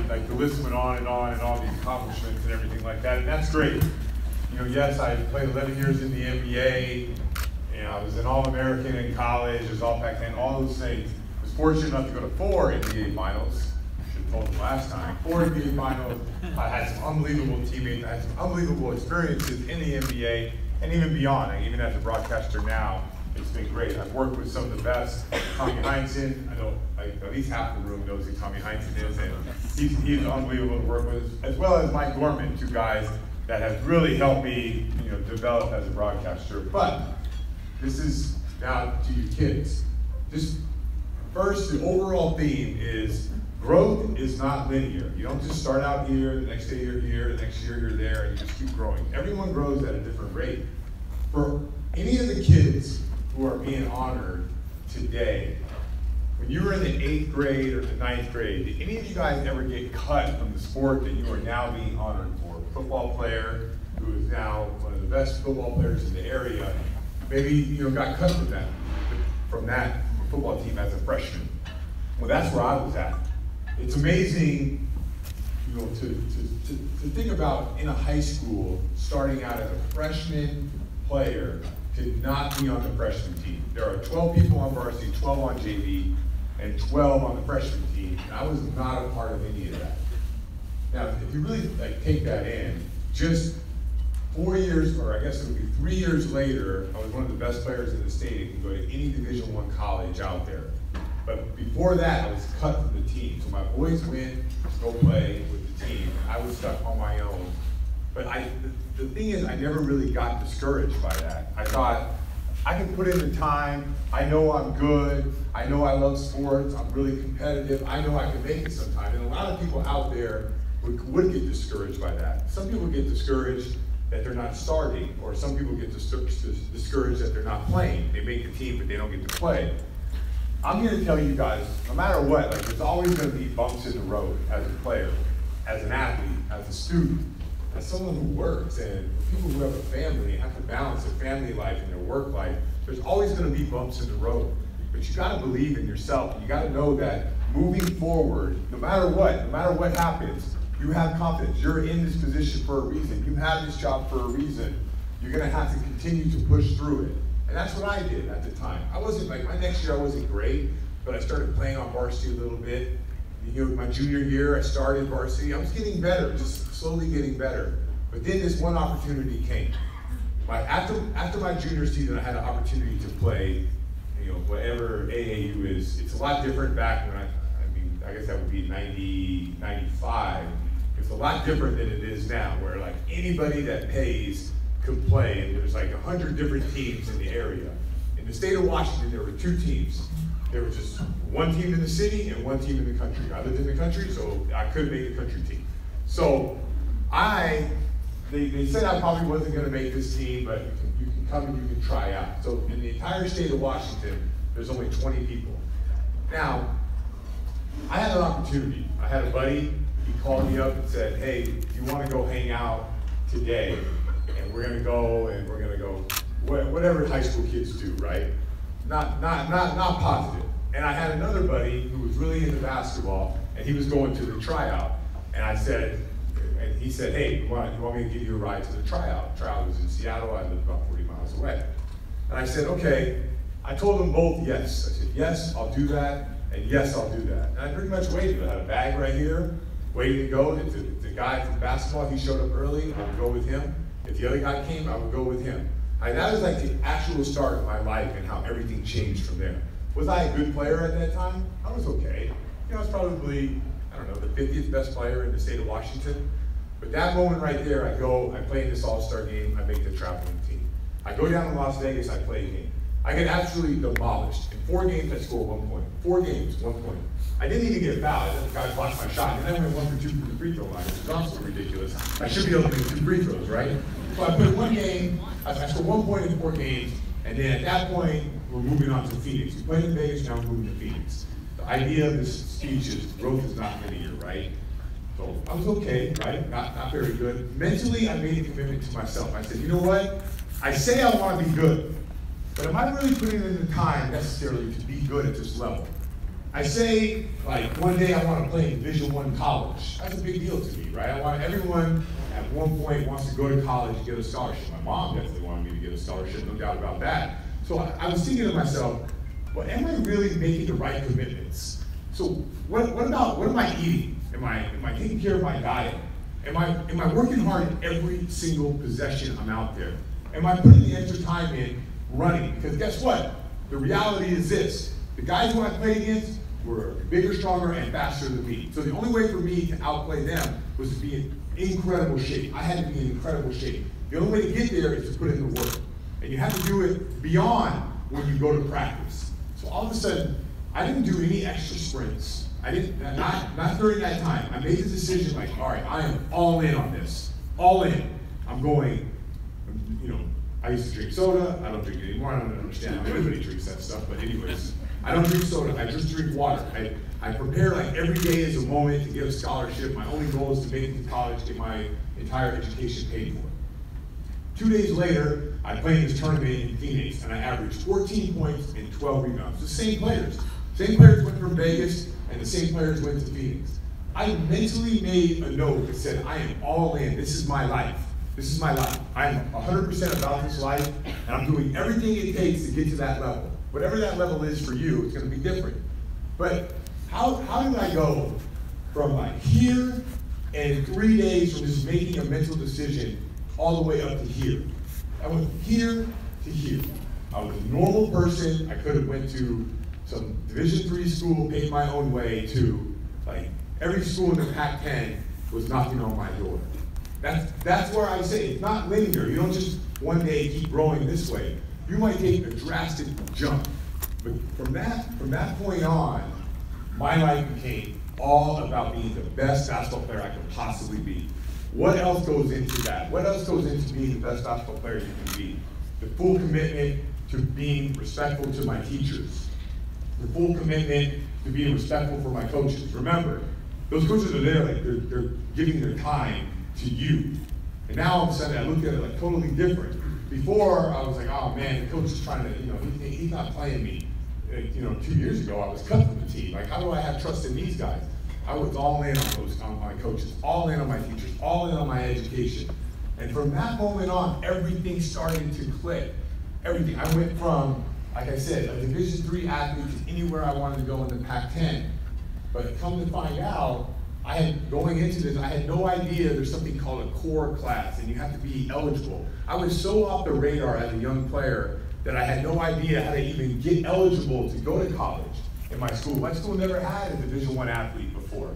like the list went on and on, and all these accomplishments and everything like that, and that's great. You know, yes, I played 11 years in the NBA, and I was an All-American in college, I was All-Pac-10, all those things. I was fortunate enough to go to 4 NBA finals. I should have told them last time. 4 NBA finals. I had some unbelievable teammates. I had some unbelievable experiences in the NBA and even beyond. And even as a broadcaster now, it's been great. I've worked with some of the best. Tommy Heinsohn, I know like, at least half the room knows who Tommy Heinsohn is, and he's unbelievable to work with, as well as Mike Gorman, 2 guys that have really helped me, you know, develop as a broadcaster. But this is now to you kids. Just first, the overall theme is growth is not linear. You don't just start out here, the next day you're here, the next year you're there, and you just keep growing. Everyone grows at a different rate. For any of the kids who are being honored today, when you were in the 8th grade or the 9th grade, did any of you guys ever get cut from the sport that you are now being honored for? A football player who is now one of the best football players in the area, maybe you know got cut from that football team as a freshman. Well, that's where I was at. It's amazing, you know, to think about in a high school starting out as a freshman player to not be on the freshman team. There are 12 people on varsity, 12 on JV, and 12 on the freshman team, and I was not a part of any of that. Now, if you really like take that in, just 4 years, or I guess it would be 3 years later, I was one of the best players in the state and could go to any Division I college out there. But before that, I was cut from the team. So my boys went to go play with the team, and I was stuck on my own. But the thing is, I never really got discouraged by that. I thought, I can put in the time, I know I'm good, I know I love sports, I'm really competitive, I know I can make it sometime. And a lot of people out there would get discouraged by that. Some people get discouraged that they're not starting, or some people get discouraged that they're not playing. They make the team, but they don't get to play. I'm here to tell you guys, no matter what, like there's always going to be bumps in the road as a player, as an athlete, as a student, as someone who works, and people who have a family and have to balance their family life and their work life. There's always going to be bumps in the road, but you got to believe in yourself. You got to know that moving forward, no matter what happens, you have confidence. You're in this position for a reason. You have this job for a reason. You're going to have to continue to push through it. And that's what I did at the time. I wasn't like, my next year I wasn't great, but I started playing on varsity a little bit. You know, my junior year, I started varsity. I was getting better, just slowly getting better. But then this one opportunity came. After my junior season, I had an opportunity to play, you know, whatever AAU is. It's a lot different back when I guess that would be 90, 95. It's a lot different than it is now, where like anybody that pays could play, and there's like 100 different teams in the area. In the state of Washington, there were 2 teams. There was just one team in the city and one team in the country. I lived in the country, so I couldn't make a country team. So they said I probably wasn't going to make this team, but you can come and you can try out. So in the entire state of Washington, there's only 20 people. Now, I had an opportunity. I had a buddy, he called me up and said, hey, you want to go hang out today? And we're gonna go whatever high school kids do, right? Not positive. And I had another buddy who was really into basketball, and he was going to the tryout. And he said, hey, you want me to give you a ride to the tryout? The tryout was in Seattle. I lived about 40 miles away. And I said, okay. I told them both yes. I said, yes, I'll do that, and yes, I'll do that. And I pretty much waited. I had a bag right here, waiting to go. If the guy from basketball, he showed up early, I would go with him. If the other guy came, I would go with him. That was like the actual start of my life and how everything changed from there. Was I a good player at that time? I was okay. You know, I was probably, I don't know, the 50th best player in the state of Washington. But that moment right there, I play in this all-star game, I make the traveling team. I go down to Las Vegas, I play a game. I get absolutely demolished. In 4 games, I score 1 point. 4 games, 1 point. I didn't even get fouled. The guy blocked my shot. And then I went 1 for 2 from the free throw line, which is also ridiculous. I should be able to make 2 free throws, right? So I put 1 game, I scored 1 point in 4 games, and then at that point, we're moving on to Phoenix. We played in Vegas, now we're moving to Phoenix. The idea of this speech is growth is not linear, right? So I was okay, right? Not very good. Mentally, I made a commitment to myself. I said, you know what? I say I want to be good, but am I really putting in the time necessarily to be good at this level? I say, like, one day I want to play in Division I college. That's a big deal to me, right? I want everyone at one point wants to go to college and get a scholarship. My mom definitely wanted me to get a scholarship, no doubt about that. So I was thinking to myself, well, am I really making the right commitments? So what am I eating? Am I taking care of my diet? Am I working hard every single possession I'm out there? Am I putting the extra time in running? Because guess what? The reality is this. The guys who I played against were bigger, stronger, and faster than me. So the only way for me to outplay them was to be in incredible shape. I had to be in incredible shape. The only way to get there is to put in the work. And you have to do it beyond when you go to practice. So all of a sudden, I didn't do any extra sprints. I didn't, not during that time. I made the decision like, all right, I am all in on this. All in. I'm going, I used to drink soda. I don't drink it anymore. I don't understand how everybody drinks that stuff, but anyways. I don't drink soda, I just drink water. I prepare like every day is a moment to get a scholarship. My only goal is to make it to college, get my entire education paid for. 2 days later, I played in this tournament in Phoenix, and I averaged 14 points and 12 rebounds. The same players. Same players went from Vegas, and the same players went to Phoenix. I mentally made a note that said, I am all in, this is my life. This is my life. I'm 100% about this life, and I'm doing everything it takes to get to that level. Whatever that level is for you, it's going to be different. But how did I go from like here and in 3 days from just making a mental decision all the way up to here? I went here to here. I was a normal person. I could have went to some Division III school, paid my own way, to like every school in the Pac-10 was knocking on my door. That's where I say it's not linear. You don't just one day keep growing this way. You might take a drastic jump, but from that point on, my life became all about being the best basketball player I could possibly be. What else goes into that? What else goes into being the best basketball player you can be? The full commitment to being respectful to my teachers. The full commitment to being respectful for my coaches. Remember, those coaches are there, like they're giving their time to you. And now all of a sudden I look at it like totally different. Before, I was like, oh man, the coach is trying to, he's not playing me. 2 years ago, I was cut from the team. Like, how do I have trust in these guys? I was all in on my coaches, all in on my teachers, all in on my education. And from that moment on, everything started to click. Everything. I went from, like I said, a Division III athlete to anywhere I wanted to go in the Pac-10. But come to find out, going into this, I had no idea there's something called a core class, and you have to be eligible. I was so off the radar as a young player that I had no idea how to even get eligible to go to college in my school. My school never had a Division I athlete before.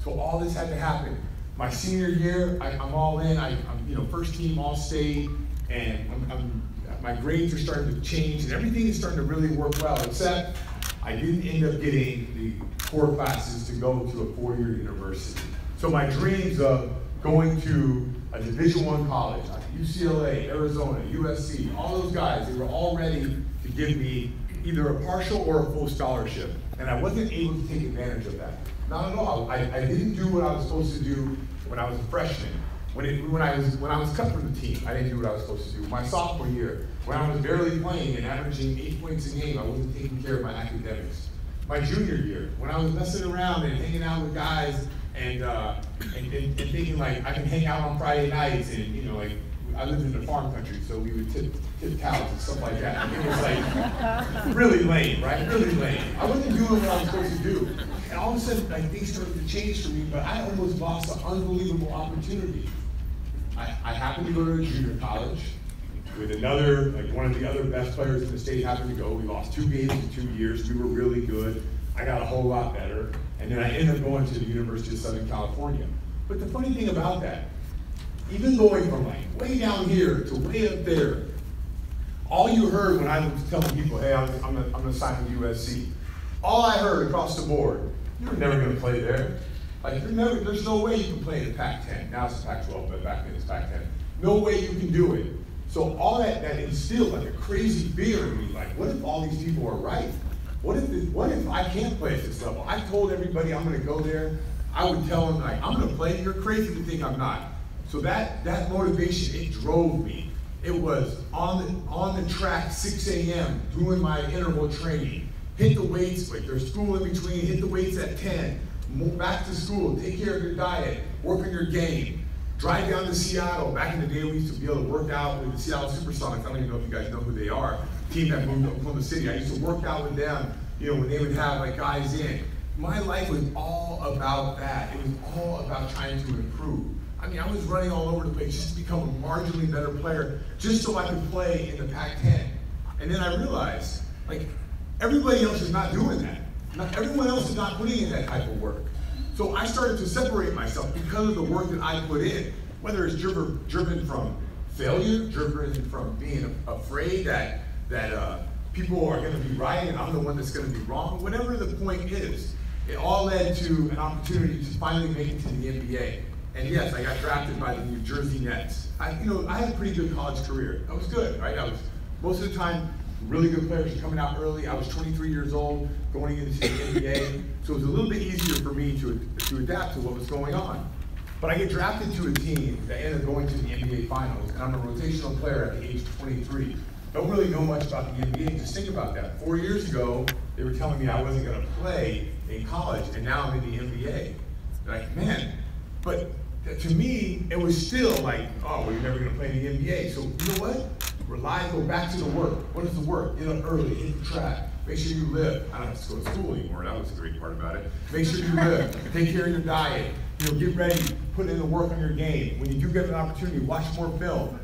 So all this had to happen. My senior year, I'm all in. I'm first team All-State, and my grades are starting to change, and everything is starting to really work well, except I didn't end up getting the core classes to go to a 4-year university. So my dreams of going to a Division I college, like UCLA, Arizona, USC, all those guys, they were all ready to give me either a partial or a full scholarship. And I wasn't able to take advantage of that. Not at all. I didn't do what I was supposed to do when I was a freshman. When I was cut from the team, I didn't do what I was supposed to do. My sophomore year, when I was barely playing and averaging 8 points a game, I wasn't taking care of my academics. My junior year, when I was messing around and hanging out with guys and thinking like I can hang out on Friday nights, and like I lived in the farm country, so we would tip cows and stuff like that. It was like really lame, right? Really lame. I wasn't doing what I was supposed to do. And all of a sudden, like, things started to change for me, but I almost lost an unbelievable opportunity. I happened to go to a junior college with another, like one of the other best players in the state happened to go. We lost 2 games in 2 years. We were really good. I got a whole lot better. And then I ended up going to the University of Southern California. But the funny thing about that, even going from like way down here to way up there, all you heard when I was telling people, hey, I'm gonna sign with USC, all I heard across the board, you're never gonna play there. Like, there's no way you can play in the Pac-10. Now it's the Pac-12, but back then it's Pac-10. No way you can do it. So all that instilled like a crazy fear in me, like, what if all these people are right? What if I can't play at this level? I told everybody I'm gonna go there. I would tell them, like, I'm gonna play, you're crazy to think I'm not. So that motivation, it drove me. It was on the track, 6 a.m., doing my interval training, hit the weights, like there's school in between, hit the weights at 10, move back to school, take care of your diet, work on your game, drive down to Seattle. Back in the day, we used to be able to work out with the Seattle Supersonics. I don't even know if you guys know who they are. Team that moved to Oklahoma City. I used to work out with them, you know, when they would have like guys in. My life was all about that. It was all about trying to improve. I mean, I was running all over the place just to become a marginally better player, just so I could play in the Pac-10. And then I realized, like, everybody else is not doing that. Everyone else is not putting in that type of work. So I started to separate myself because of the work that I put in, whether it's driven from failure, driven from being afraid that people are going to be right and I'm the one that's going to be wrong, whatever the point is. It all led to an opportunity to finally make it to the NBA. And yes, I got drafted by the New Jersey Nets. I had a pretty good college career. I was good, right? I was, most of the time, really good players were coming out early. I was 23 years old, going into the NBA. So it was a little bit easier for me to adapt to what was going on. But I get drafted to a team that ended up going to the NBA Finals, and I'm a rotational player at the age of 23. Don't really know much about the NBA, just think about that. 4 years ago, they were telling me I wasn't gonna play in college, and now I'm in the NBA. Like, man, but to me, it was still like, oh, well, you're never gonna play in the NBA. So you know what? Go back to the work. What is the work? Get up early, hit the track. Make sure you live. I don't have to go to school anymore. That was the great part about it. Make sure you live. Take care of your diet. You know, get ready. Put in the work on your game. When you do get an opportunity, watch more film.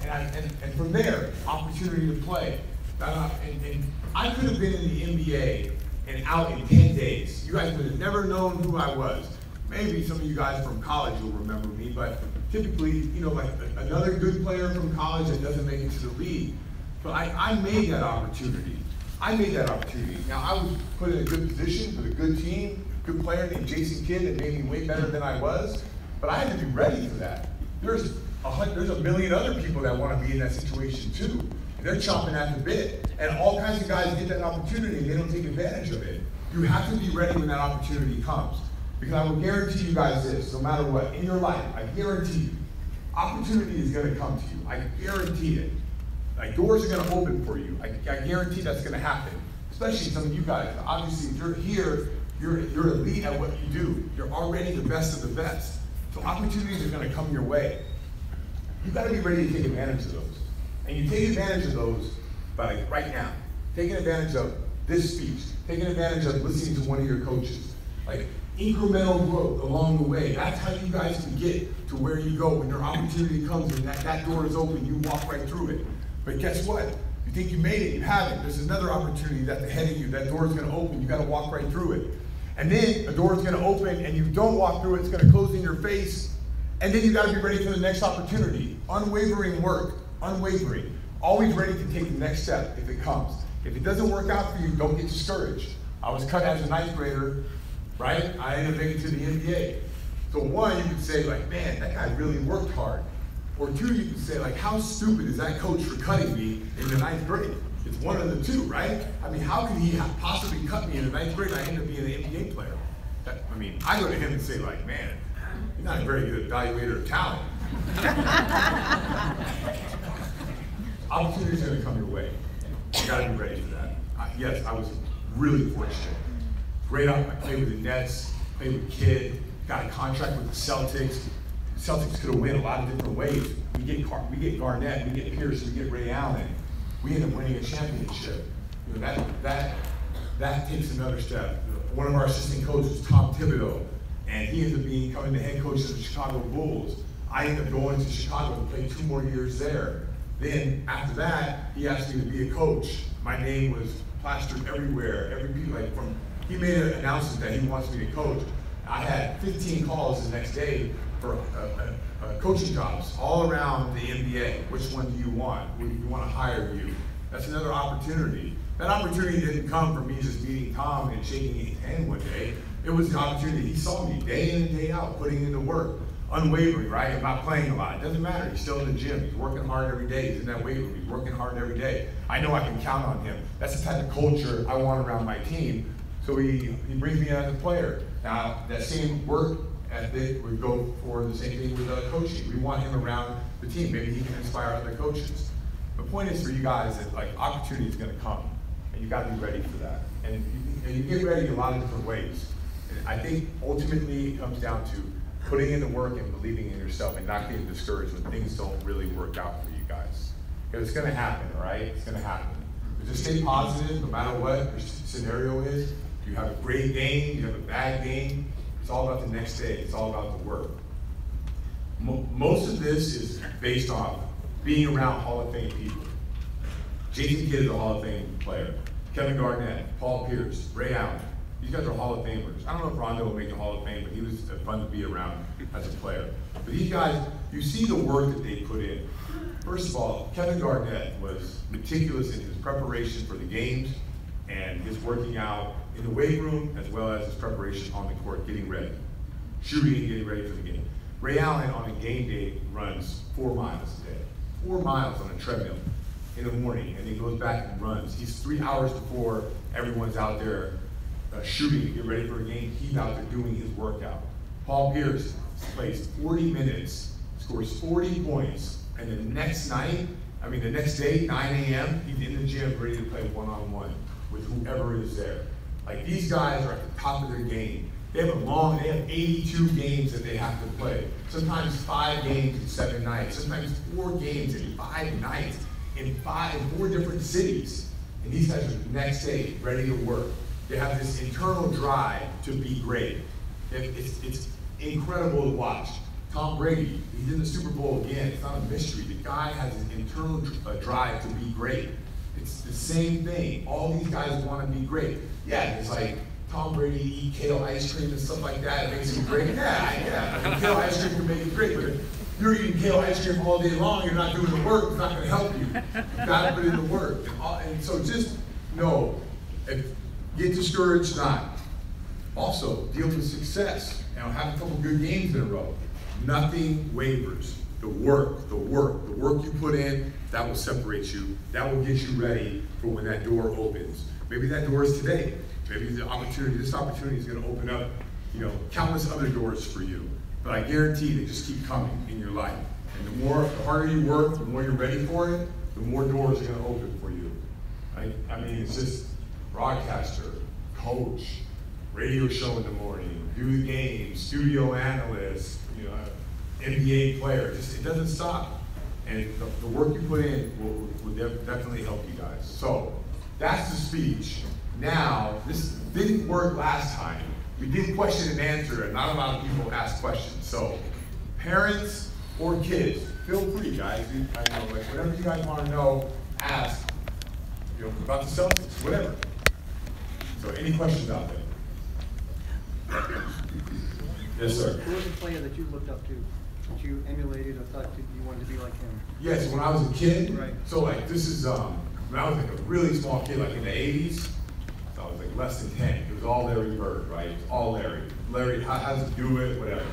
And from there, opportunity to play. And I could have been in the NBA and out in 10 days. You guys would have never known who I was. Maybe some of you guys from college will remember me, but typically, you know, like another good player from college that doesn't make it to the league. But I made that opportunity. I made that opportunity. Now, I was put in a good position with a good team, good player named Jason Kidd that made me way better than I was, but I had to be ready for that. There's a million other people that want to be in that situation too. And they're chomping at the bit. And all kinds of guys get that opportunity and they don't take advantage of it. You have to be ready when that opportunity comes. Because I will guarantee you guys this, no matter what, in your life, I guarantee you, opportunity is going to come to you. I guarantee it. Like, doors are going to open for you. I guarantee that's going to happen. Especially some of you guys. Obviously, if you're here, you're elite at what you do. You're already the best of the best. So opportunities are going to come your way. You've got to be ready to take advantage of those. And you take advantage of those by, like, right now. Taking advantage of this speech. Taking advantage of listening to one of your coaches. Like, incremental growth along the way. That's how you guys can get to where you go. When your opportunity comes and that door is open, you walk right through it. But guess what? You think you made it, you haven't. There's another opportunity that's ahead of you. That door is going to open. You got to walk right through it. And then a door is going to open and you don't walk through it. It's going to close in your face. And then you got to be ready for the next opportunity. Unwavering work. Unwavering. Always ready to take the next step if it comes. If it doesn't work out for you, don't get discouraged. I was cut as a ninth grader. Right? I ended up making it to the NBA. So one, you could say like, man, that guy really worked hard. Or two, you could say like, how stupid is that coach for cutting me in the ninth grade? It's one of the two, right? I mean, how could he possibly cut me in the ninth grade and I end up being an NBA player? I mean, I go to him and say like, man, you're not a very good evaluator of talent. Opportunities are going to come your way. You got to be ready for that. Yes, I was really fortunate. Great up, I played with the Nets, played with Kidd, got a contract with the Celtics. The Celtics could have won a lot of different ways. We get Garnett, we get Pierce, we get Ray Allen. We end up winning a championship. You know, that takes another step. One of our assistant coaches, Tom Thibodeau, and he ended up becoming the head coach of the Chicago Bulls. I ended up going to Chicago to play 2 more years there. Then after that, he asked me to be a coach. My name was plastered everywhere. He made an announcement that he wants me to coach. I had 15 calls the next day for coaching jobs all around the NBA. Which one do you want? We want to hire you. That's another opportunity. That opportunity didn't come from me just meeting Tom and shaking his hand one day. It was an opportunity. He saw me day in and day out, putting in the work. Unwavering, right? I'm not playing a lot. It doesn't matter. He's still in the gym. He's working hard every day. He's in that weight room. He's working hard every day. I know I can count on him. That's the type of culture I want around my team. So he brings me in as a player. Now, that same work ethic would go for the same thing with coaching. We want him around the team. Maybe he can inspire other coaches. The point is for you guys that like opportunity is going to come. and you got to be ready for that. And you get ready in a lot of different ways. And I think ultimately it comes down to putting in the work and believing in yourself and not getting discouraged when things don't really work out for you guys. Because it's going to happen, all right? It's going to happen. But just stay positive no matter what your scenario is. You have a great game, you have a bad game. It's all about the next day. It's all about the work. Most of this is based on being around Hall of Fame people. Jason Kidd is a Hall of Fame player. Kevin Garnett, Paul Pierce, Ray Allen. These guys are Hall of Famers. I don't know if Rondo will make the Hall of Fame, but he was fun to be around as a player. But these guys, you see the work that they put in. First of all, Kevin Garnett was meticulous in his preparation for the games and his working out in the weight room, as well as his preparation on the court, getting ready, shooting and getting ready for the game. Ray Allen on a game day runs 4 miles a day, 4 miles on a treadmill in the morning, and he goes back and runs. He's 3 hours before everyone's out there shooting to get ready for a game. He's out there doing his workout. Paul Pierce plays 40 minutes, scores 40 points, and the next day, 9 a.m., he's in the gym ready to play one-on-one with whoever is there. Like, these guys are at the top of their game. They have 82 games that they have to play. Sometimes 5 games in 7 nights. Sometimes 4 games in 5 nights in 4 different cities. And these guys are the next day ready to work. They have this internal drive to be great. It's incredible to watch. Tom Brady, he's in the Super Bowl again. It's not a mystery. The guy has an internal drive to be great. It's the same thing. All these guys want to be great. Yeah, it's like Tom Brady eat kale ice cream and stuff like that. It makes him great. Yeah. Kale ice cream can make you great, but if you're eating kale ice cream all day long, you're not doing the work, it's not going to help you. You've got to put in the work. And so just know, get discouraged not. Also, deal with success. Have a couple good games in a row. Nothing wavers. The work you put in, that will separate you. That will get you ready for when that door opens. Maybe that door is today. Maybe this opportunity is going to open up, countless other doors for you. But I guarantee they just keep coming in your life. And the harder you work, the more you're ready for it, the more doors are going to open for you. I mean, it's just broadcaster, coach, radio show in the morning, do the game, studio analyst, NBA player. It doesn't stop. And the work you put in will definitely help you guys. So that's the speech. Now, this didn't work last time. We did question and answer, and not a lot of people asked questions. So parents or kids, feel free, guys. Whatever you guys want to know, ask. About the Celtics, whatever. So any questions out there? Yes, sir. Who was a player that you looked up to, that you emulated or thought you wanted to be like him? Yes, when I was a kid. Right. So this is when I was a really small kid, in the 80s. So I was less than 10. It was all Larry Bird, right? It was all Larry. Larry, how to do it, whatever.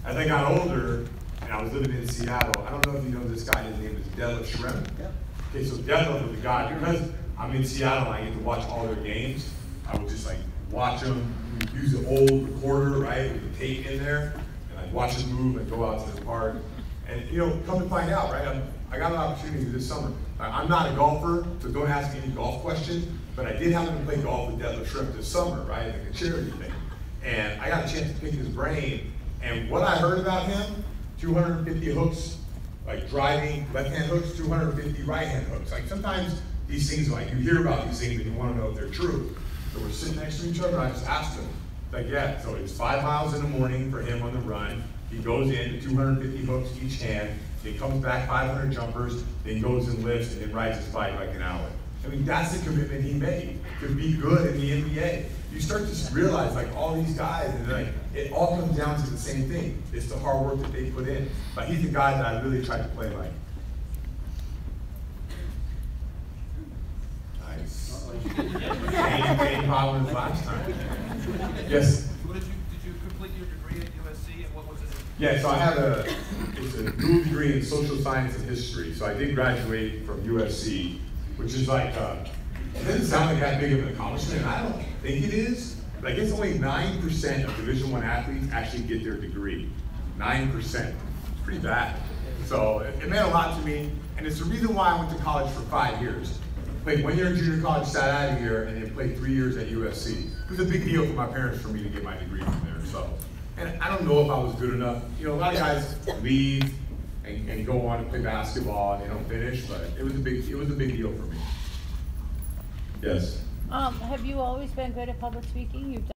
As I got older and I was living in Seattle, I don't know if you know this guy. His name is Detlef Schrempf. Yeah. Okay, so Detlef was the guy, because I'm in Seattle and I get to watch all their games. I would just watch them, use the old recorder, right, with the tape in there, and I'd watch them move and go out to the park. And come to find out, right, I got an opportunity this summer. I'm not a golfer, so don't ask me any golf questions, but I did happen to play golf with Detlef Schrempf this summer, right, like a charity thing. And I got a chance to pick his brain, and what I heard about him, 250 hooks, driving left-hand hooks, 250 right-hand hooks. Sometimes these things, you hear about these things and you want to know if they're true. So we're sitting next to each other, and I just asked him, yeah, so it's 5 miles in the morning for him on the run. He goes in to 250 hooks each hand, then comes back 500 jumpers, then goes and lifts, and then rides his bike like an hour. I mean, that's the commitment he made to be good in the NBA. You start to realize, all these guys, and it all comes down to the same thing. It's the hard work that they put in. But he's the guy that I really tried to play like. Nice. Same problems last time. Yes? Did you complete your degree at USC, and what was it? Yeah, so I have it's a dual degree in social science and history. So I did graduate from USC, which is it doesn't sound like that big of an accomplishment, and I don't think it is. It's only 9% of Division I athletes actually get their degree. 9%. It's pretty bad. So it meant a lot to me, and it's the reason why I went to college for 5 years. played 1 year in junior college, sat out of here, and then played 3 years at USC. It was a big deal for my parents for me to get my degree from there. So, and I don't know if I was good enough. You know, a lot of guys leave and go on to play basketball and they don't finish, but it was a big deal for me. Yes. Have you always been good at public speaking? You've